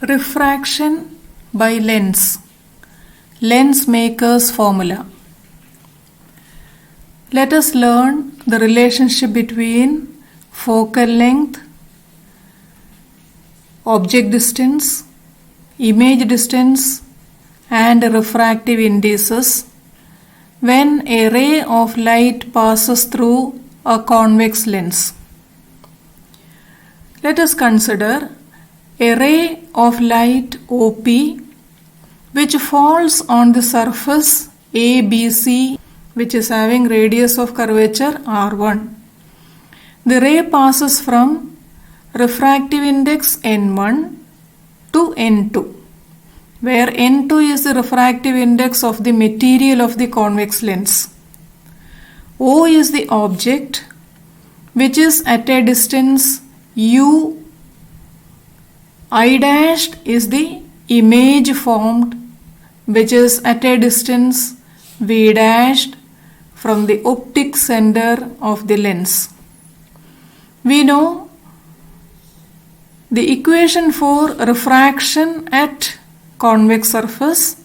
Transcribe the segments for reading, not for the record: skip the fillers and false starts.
Refraction by lens. Lens maker's formula. Let us learn the relationship between focal length, object distance, image distance, and refractive indices when a ray of light passes through a convex lens. Let us consider a ray of light OP which falls on the surface ABC, which is having radius of curvature R1. The ray passes from refractive index N1 to N2, where N2 is the refractive index of the material of the convex lens. O is the object which is at a distance U. I dash is the image formed which is at a distance V dash from the optic center of the lens. We know the equation for refraction at convex surface: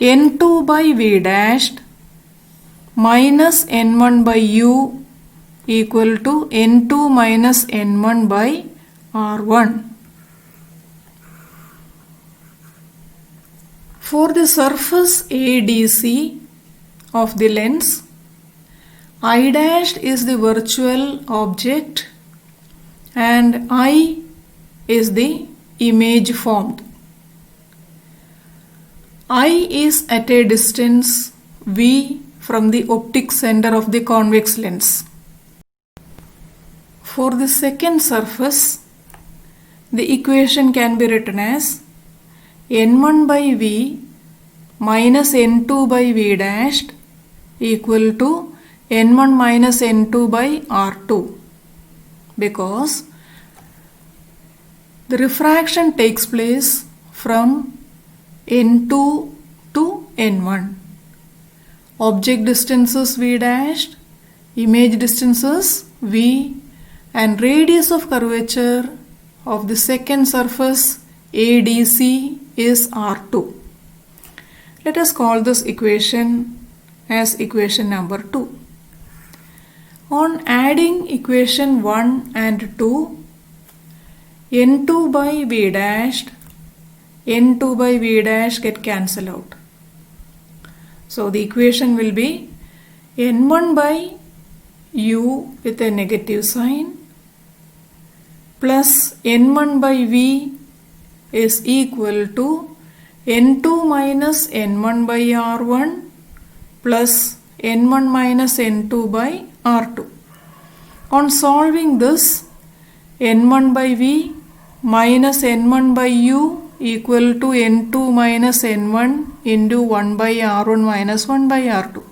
N2 by V dash minus N1 by U equal to N2 minus N1 by R1. For the surface ADC of the lens, I dash is the virtual object and I is the image formed. I is at a distance V from the optic center of the convex lens. For the second surface, the equation can be written as N1 by V minus N2 by V dash equal to N1 minus N2 by R2, because the refraction takes place from N2 to N1. Object distance is V dash, image distance is V, and radius of curvature of the second surface ADC is R2. Let us call this equation as equation number 2. On adding equation 1 and 2, N2 by V dash, N2 by V dash get cancelled out. So the equation will be N1 by U with a negative sign plus N1 by V is equal to N2 minus N1 by R1 plus N1 minus N2 by R2. On solving this, N1 by V minus N1 by U equal to N2 minus N1 into 1 by R1 minus 1 by R2.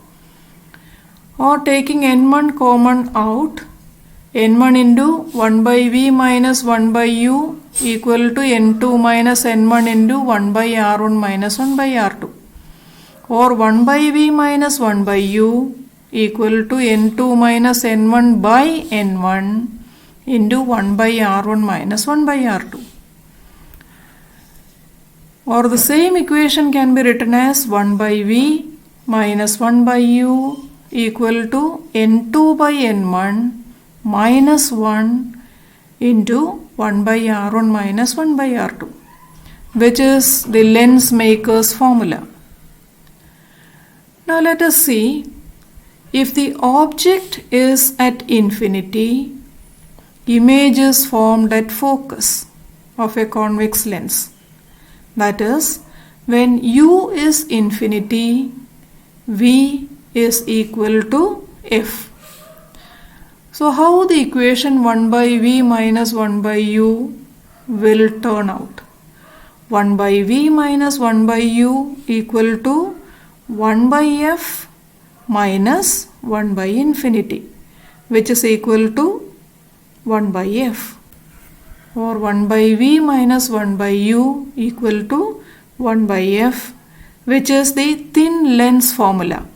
Or taking N1 common out, N1 into 1 by V minus 1 by U equal to N2 minus N1 into 1 by R1 minus 1 by R2. Or 1 by V minus 1 by U equal to N2 minus N1 by N1 into 1 by R1 minus 1 by R2. Or the same equation can be written as 1 by V minus 1 by U equal to N2 by N1 minus 1 into 1 by R1 minus 1 by R2, which is the lens maker's formula. Now let us see, if the object is at infinity, image is formed at focus of a convex lens. That is, when U is infinity, V is equal to F. So how the equation 1 by V minus 1 by U will turn out? 1 by V minus 1 by U equal to 1 by F minus 1 by infinity, which is equal to 1 by F. Or 1 by V minus 1 by U equal to 1 by F, which is the thin lens formula.